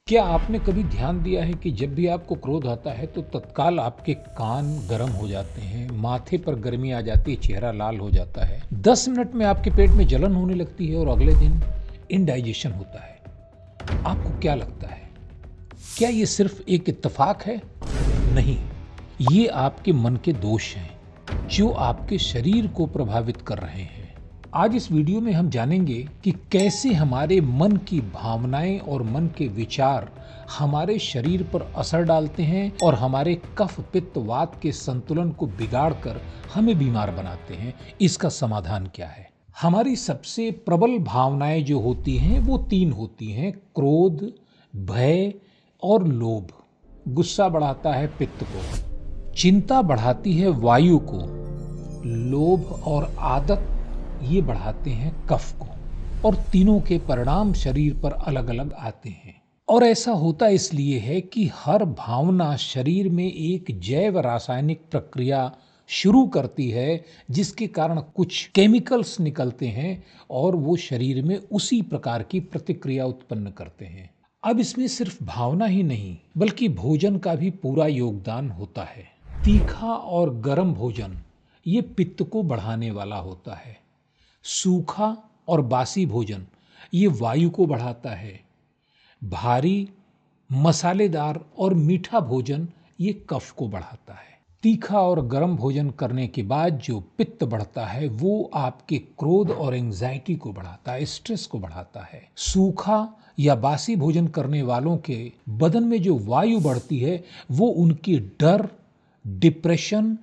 क्या आपने कभी ध्यान दिया है कि जब भी आपको क्रोध आता है तो तत्काल आपके कान गर्म हो जाते हैं, माथे पर गर्मी आ जाती है, चेहरा लाल हो जाता है, 10 मिनट में आपके पेट में जलन होने लगती है और अगले दिन इंडाइजेशन होता है। आपको क्या लगता है? क्या ये सिर्फ एक इत्तेफाक है? नहीं, ये आपके मन के दोष हैं, जो आपके शरीर को प्रभावित कर रहे हैं। आज इस वीडियो में हम जानेंगे कि कैसे हमारे मन की भावनाएं और मन के विचार हमारे शरीर पर असर डालते हैं और हमारे कफ पित्त वात के संतुलन को बिगाड़कर हमें बीमार बनाते हैं। इसका समाधान क्या है? हमारी सबसे प्रबल भावनाएं जो होती हैं वो 3 होती हैं: क्रोध, भय और लोभ। गुस्सा बढ़ाता है पित्त को, चिंता बढ़ाती है वायु को, लोभ और आदत ये बढ़ाते हैं कफ को, और तीनों के परिणाम शरीर पर अलग अलग आते हैं। और ऐसा होता इसलिए है कि हर भावना शरीर में एक जैव रासायनिक प्रक्रिया शुरू करती है, जिसके कारण कुछ केमिकल्स निकलते हैं और वो शरीर में उसी प्रकार की प्रतिक्रिया उत्पन्न करते हैं। अब इसमें सिर्फ भावना ही नहीं बल्कि भोजन का भी पूरा योगदान होता है। तीखा और गर्म भोजन ये पित्त को बढ़ाने वाला होता है। सूखा और बासी भोजन ये वायु को बढ़ाता है। भारी, मसालेदार और मीठा भोजन ये कफ को बढ़ाता है। तीखा और गर्म भोजन करने के बाद जो पित्त बढ़ता है वो आपके क्रोध और एंजाइटी को बढ़ाता है, स्ट्रेस को बढ़ाता है। सूखा या बासी भोजन करने वालों के बदन में जो वायु बढ़ती है वो उनकी डर, डिप्रेशन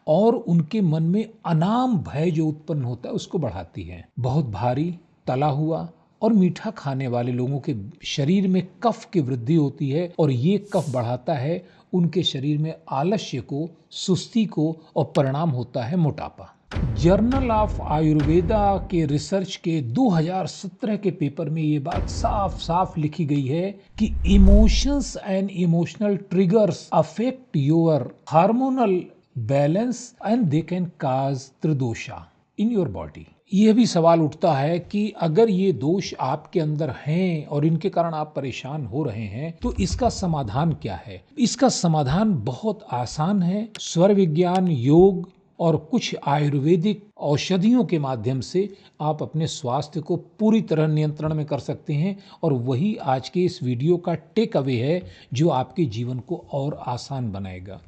और उनके मन में अनाम भय जो उत्पन्न होता है उसको बढ़ाती है। बहुत भारी, तला हुआ और मीठा खाने वाले लोगों के शरीर में कफ की वृद्धि होती है और ये कफ बढ़ाता है उनके शरीर में आलस्य को, सुस्ती को, और परिणाम होता है मोटापा। जर्नल ऑफ आयुर्वेदा के रिसर्च के 2017 के पेपर में ये बात साफ साफ लिखी गई है कि emotions and emotional triggers affect your hormonal balance and they can cause tridosha in your body. यह भी सवाल उठता है कि अगर ये दोष आपके अंदर हैं और इनके कारण आप परेशान हो रहे हैं तो इसका समाधान क्या है? इसका समाधान बहुत आसान है। स्वर विज्ञान, योग और कुछ आयुर्वेदिक औषधियों के माध्यम से आप अपने स्वास्थ्य को पूरी तरह नियंत्रण में कर सकते हैं, और वही आज के इस वीडियो का टेक अवे है जो आपके जीवन को और आसान बनाएगा।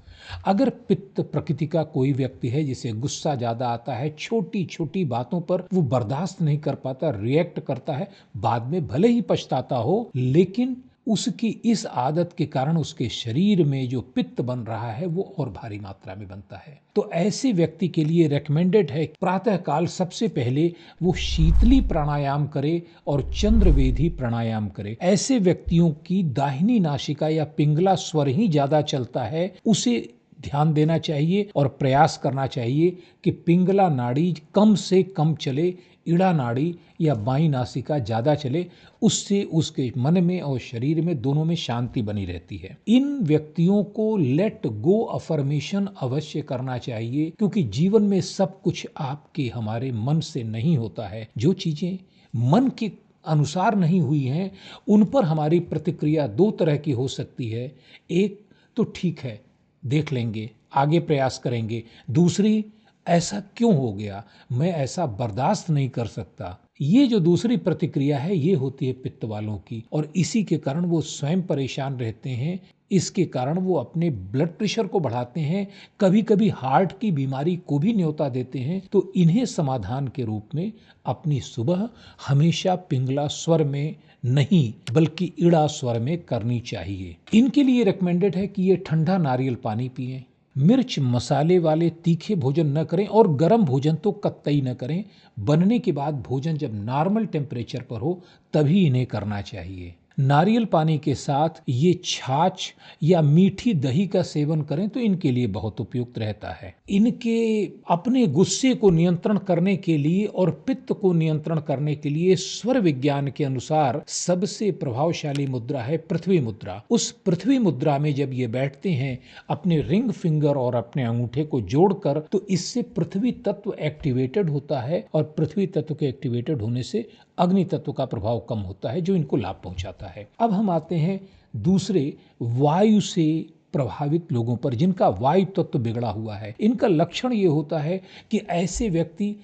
अगर पित्त प्रकृति का कोई व्यक्ति है जिसे गुस्सा ज्यादा आता है, छोटी छोटी बातों पर वो बर्दाश्त नहीं कर पाता, रिएक्ट करता है, बाद में भले ही पछताता हो, लेकिन उसकी इस आदत के कारण उसके शरीर में जो पित्त बन रहा है वो और भारी मात्रा में बनता है। तो ऐसे व्यक्ति के लिए रेकमेंडेड है प्रातः काल सबसे पहले वो शीतली प्राणायाम करे और चंद्रवेदी प्राणायाम करे। ऐसे व्यक्तियों की दाहिनी नासिका या पिंगला स्वर ही ज्यादा चलता है, उसे ध्यान देना चाहिए और प्रयास करना चाहिए कि पिंगला नाड़ी कम से कम चले, इड़ा नाड़ी या बाई नासिका ज्यादा चले। उससे उसके मन में और शरीर में दोनों में शांति बनी रहती है। इन व्यक्तियों को लेट गो अफर्मेशन अवश्य करना चाहिए, क्योंकि जीवन में सब कुछ आपके हमारे मन से नहीं होता है। जो चीजें मन के अनुसार नहीं हुई हैं उन पर हमारी प्रतिक्रिया 2 तरह की हो सकती है। एक तो ठीक है, देख लेंगे, आगे प्रयास करेंगे। दूसरी, ऐसा क्यों हो गया, मैं ऐसा बर्दाश्त नहीं कर सकता। ये जो दूसरी प्रतिक्रिया है ये होती है पित्त वालों की, और इसी के कारण वो स्वयं परेशान रहते हैं। इसके कारण वो अपने ब्लड प्रेशर को बढ़ाते हैं, कभी कभी हार्ट की बीमारी को भी न्योता देते हैं। तो इन्हें समाधान के रूप में अपनी सुबह हमेशा पिंगला स्वर में नहीं बल्कि इड़ा स्वर में करनी चाहिए। इनके लिए रिकमेंडेड है कि ये ठंडा नारियल पानी पिएं, मिर्च मसाले वाले तीखे भोजन न करें और गर्म भोजन तो कतई न करें। बनने के बाद भोजन जब नॉर्मल टेम्परेचर पर हो तभी इन्हें करना चाहिए। नारियल पानी के साथ ये छाछ या मीठी दही का सेवन करें तो इनके लिए बहुत उपयुक्त रहता है। इनके अपने गुस्से को नियंत्रण करने के लिए और पित्त को नियंत्रण करने के लिए स्वर विज्ञान के अनुसार सबसे प्रभावशाली मुद्रा है पृथ्वी मुद्रा। उस पृथ्वी मुद्रा में जब ये बैठते हैं अपने रिंग फिंगर और अपने अंगूठे को जोड़कर, तो इससे पृथ्वी तत्व एक्टिवेटेड होता है और पृथ्वी तत्व के एक्टिवेटेड होने से अग्नि तत्व का प्रभाव कम होता है जो इनको लाभ पहुंचाता है। अब हम आते हैं दूसरे वायु से प्रभावित लोगों पर जिनका वायु तत्व बिगड़ा हुआ है। इनका लक्षण ये होता है कि ऐसे व्यक्ति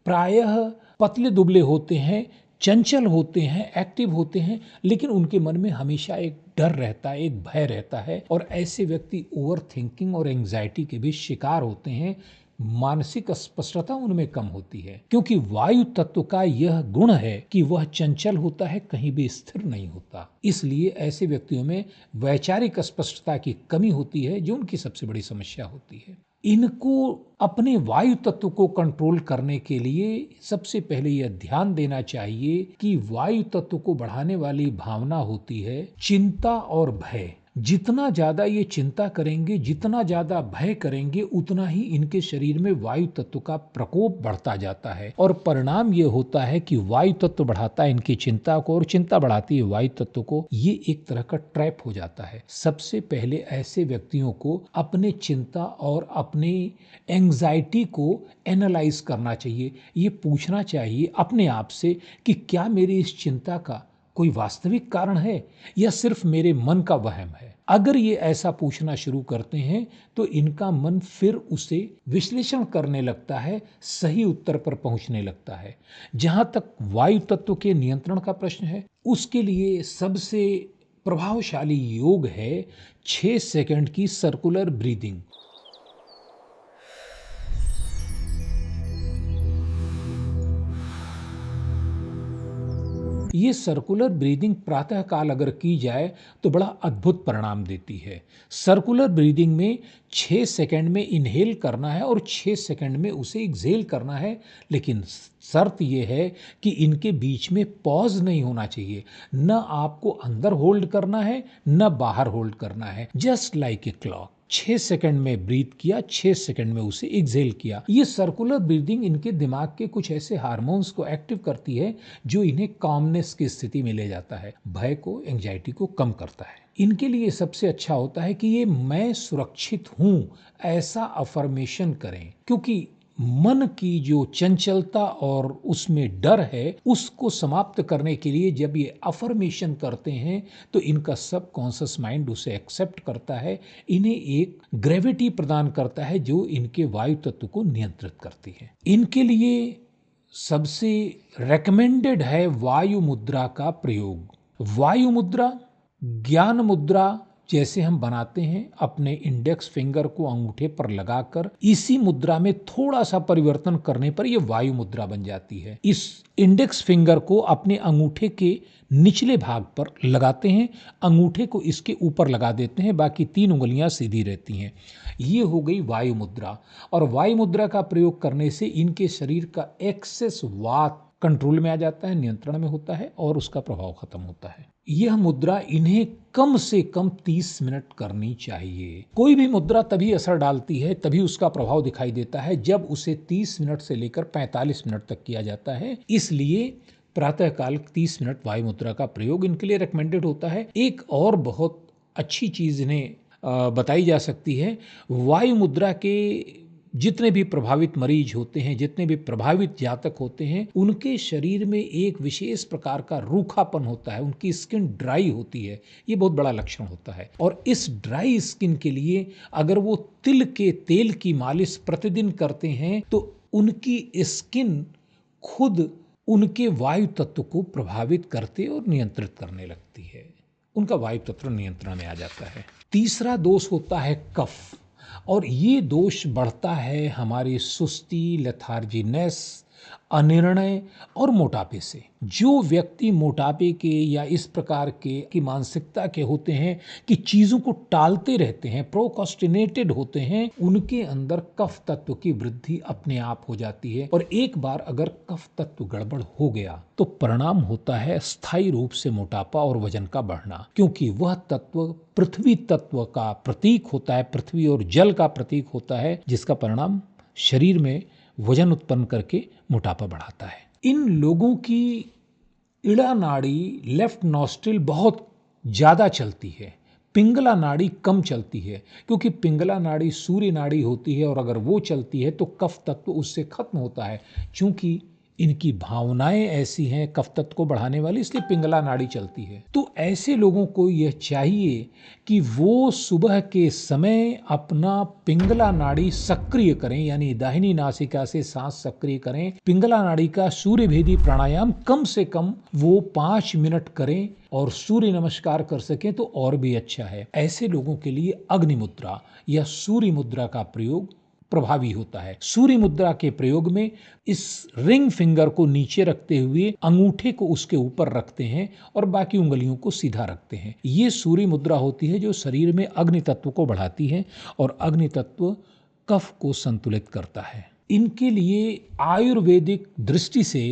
प्रायः पतले दुबले होते हैं, चंचल होते हैं, एक्टिव होते हैं, लेकिन उनके मन में हमेशा एक डर रहता है, एक भय रहता है और ऐसे व्यक्ति ओवर थिंकिंग और एंग्जाइटी के भी शिकार होते हैं। मानसिक स्पष्टता उनमें कम होती है क्योंकि वायु तत्व का यह गुण है कि वह चंचल होता है, कहीं भी स्थिर नहीं होता। इसलिए ऐसे व्यक्तियों में वैचारिक स्पष्टता की कमी होती है जो उनकी सबसे बड़ी समस्या होती है। इनको अपने वायु तत्व को कंट्रोल करने के लिए सबसे पहले यह ध्यान देना चाहिए कि वायु तत्व को बढ़ाने वाली भावना होती है चिंता और भय। जितना ज्यादा ये चिंता करेंगे, जितना ज्यादा भय करेंगे, उतना ही इनके शरीर में वायु तत्व का प्रकोप बढ़ता जाता है और परिणाम ये होता है कि वायु तत्व बढ़ाता है इनकी चिंता को और चिंता बढ़ाती है वायु तत्व को। ये एक तरह का ट्रैप हो जाता है। सबसे पहले ऐसे व्यक्तियों को अपने चिंता और अपने एंग्जाइटी को एनालाइज करना चाहिए। ये पूछना चाहिए अपने आप से कि क्या मेरी इस चिंता का कोई वास्तविक कारण है या सिर्फ मेरे मन का वहम है। अगर ये ऐसा पूछना शुरू करते हैं तो इनका मन फिर उसे विश्लेषण करने लगता है, सही उत्तर पर पहुंचने लगता है। जहां तक वायु तत्व के नियंत्रण का प्रश्न है, उसके लिए सबसे प्रभावशाली योग है 6 सेकंड की सर्कुलर ब्रीदिंग। ये सर्कुलर ब्रीदिंग प्रातः काल अगर की जाए तो बड़ा अद्भुत परिणाम देती है। सर्कुलर ब्रीदिंग में 6 सेकंड में इनहेल करना है और 6 सेकंड में उसे एक्सहेल करना है, लेकिन शर्त यह है कि इनके बीच में पॉज नहीं होना चाहिए। न आपको अंदर होल्ड करना है न बाहर होल्ड करना है, just like a clock. 6 second में ब्रीथ किया, 6 सेकंड में उसे एक्सहेल किया। ये सर्कुलर ब्रीदिंग इनके दिमाग के कुछ ऐसे हार्मोन्स को एक्टिव करती है जो इन्हें कामनेस की स्थिति में ले जाता है, भय को, एंग्जाइटी को कम करता है। इनके लिए सबसे अच्छा होता है कि ये मैं सुरक्षित हूं ऐसा अफर्मेशन करें, क्योंकि मन की जो चंचलता और उसमें डर है उसको समाप्त करने के लिए जब ये अफर्मेशन करते हैं तो इनका सब कॉन्शियस माइंड उसे एक्सेप्ट करता है, इन्हें एक ग्रेविटी प्रदान करता है जो इनके वायु तत्व को नियंत्रित करती है। इनके लिए सबसे रेकमेंडेड है वायु मुद्रा का प्रयोग। वायु मुद्रा, ज्ञान मुद्रा जैसे हम बनाते हैं, अपने इंडेक्स फिंगर को अंगूठे पर लगाकर इसी मुद्रा में थोड़ा सा परिवर्तन करने पर यह वायु मुद्रा बन जाती है। इस इंडेक्स फिंगर को अपने अंगूठे के निचले भाग पर लगाते हैं, अंगूठे को इसके ऊपर लगा देते हैं, बाकी 3 उंगलियां सीधी रहती हैं। ये हो गई वायु मुद्रा। और वायु मुद्रा का प्रयोग करने से इनके शरीर का एक्सेस वात कंट्रोल में आ जाता है, नियंत्रण में होता है और उसका प्रभाव खत्म होता है। यह मुद्रा इन्हें कम से कम 30 मिनट करनी चाहिए। कोई भी मुद्रा तभी असर डालती है, तभी उसका प्रभाव दिखाई देता है जब उसे 30 मिनट से लेकर 45 मिनट तक किया जाता है। इसलिए प्रातःकाल 30 मिनट वायु मुद्रा का प्रयोग इनके लिए रिकमेंडेड होता है। एक और बहुत अच्छी चीज इन्हें बताई जा सकती है। वायु मुद्रा के जितने भी प्रभावित मरीज होते हैं, जितने भी प्रभावित जातक होते हैं, उनके शरीर में एक विशेष प्रकार का रूखापन होता है, उनकी स्किन ड्राई होती है। ये बहुत बड़ा लक्षण होता है। और इस ड्राई स्किन के लिए अगर वो तिल के तेल की मालिश प्रतिदिन करते हैं तो उनकी स्किन खुद उनके वायु तत्व को प्रभावित करते और नियंत्रित करने लगती है। उनका वायु तत्व नियंत्रण में आ जाता है। तीसरा दोष होता है कफ, और ये दोष बढ़ता है हमारी सुस्ती, लेथार्जीनेस, अनिर्णय और मोटापे से। जो व्यक्ति मोटापे के या इस प्रकार के की मानसिकता के होते हैं कि चीजों को टालते रहते हैं, प्रोक्रास्टिनेटेड होते हैं, उनके अंदर कफ तत्व की वृद्धि अपने आप हो जाती है। और एक बार अगर कफ तत्व गड़बड़ हो गया तो परिणाम होता है स्थायी रूप से मोटापा और वजन का बढ़ना, क्योंकि वह तत्व पृथ्वी तत्व का प्रतीक होता है, पृथ्वी और जल का प्रतीक होता है, जिसका परिणाम शरीर में वजन उत्पन्न करके मोटापा बढ़ाता है। इन लोगों की इड़ा नाड़ी, लेफ्ट नॉस्ट्रिल बहुत ज्यादा चलती है, पिंगला नाड़ी कम चलती है, क्योंकि पिंगला नाड़ी सूर्य नाड़ी होती है और अगर वो चलती है तो कफ तत्व उससे खत्म होता है। चूंकि इनकी भावनाएं ऐसी हैं कफ तत्व को बढ़ाने वाली, इसलिए पिंगला नाड़ी चलती है। तो ऐसे लोगों को यह चाहिए कि वो सुबह के समय अपना पिंगला नाड़ी सक्रिय करें, यानी दाहिनी नासिका से सांस सक्रिय करें। पिंगला नाड़ी का सूर्य भेदी प्राणायाम कम से कम वो 5 मिनट करें और सूर्य नमस्कार कर सकें तो और भी अच्छा है। ऐसे लोगों के लिए अग्नि मुद्रा या सूर्य मुद्रा का प्रयोग प्रभावी होता है। सूर्य मुद्रा के प्रयोग में इस रिंग फिंगर को नीचे रखते हुए अंगूठे को उसके ऊपर रखते हैं और बाकी उंगलियों को सीधा रखते हैं। ये सूर्य मुद्रा होती है जो शरीर में अग्नि तत्व को बढ़ाती है और अग्नि तत्व कफ को संतुलित करता है। इनके लिए आयुर्वेदिक दृष्टि से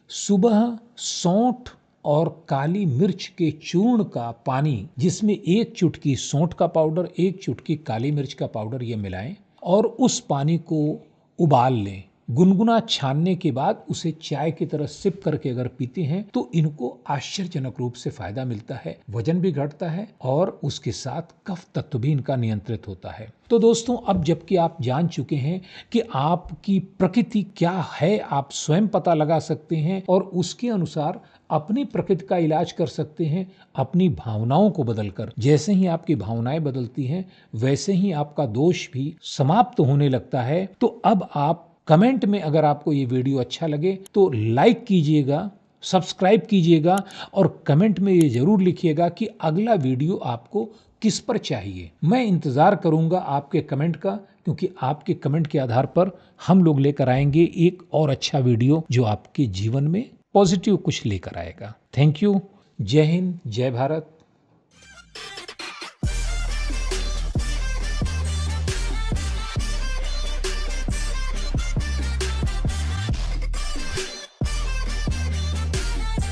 सुबह सौंठ और काली मिर्च के चूर्ण का पानी, जिसमें 1 चुटकी सौंठ का पाउडर, 1 चुटकी काली मिर्च का पाउडर ये मिलाएं और उस पानी को उबाल लें। गुनगुना छानने के बाद उसे चाय की तरह सिप करके अगर पीते हैं तो इनको आश्चर्यजनक रूप से फायदा मिलता है, वजन भी घटता है और उसके साथ कफ तत्व भी इनका नियंत्रित होता है। तो दोस्तों, अब जबकि आप जान चुके हैं कि आपकी प्रकृति क्या है, आप स्वयं पता लगा सकते हैं और उसके अनुसार अपनी प्रकृति का इलाज कर सकते हैं अपनी भावनाओं को बदलकर। जैसे ही आपकी भावनाएं बदलती हैं वैसे ही आपका दोष भी समाप्त होने लगता है। तो अब आप कमेंट में, अगर आपको ये वीडियो अच्छा लगे तो लाइक कीजिएगा, सब्सक्राइब कीजिएगा और कमेंट में ये जरूर लिखिएगा कि अगला वीडियो आपको किस पर चाहिए। मैं इंतजार करूंगा आपके कमेंट का, क्योंकि आपके कमेंट के आधार पर हम लोग लेकर आएंगे एक और अच्छा वीडियो जो आपके जीवन में पॉजिटिव कुछ लेकर आएगा। Thank you. जय हिंद, जय भारत।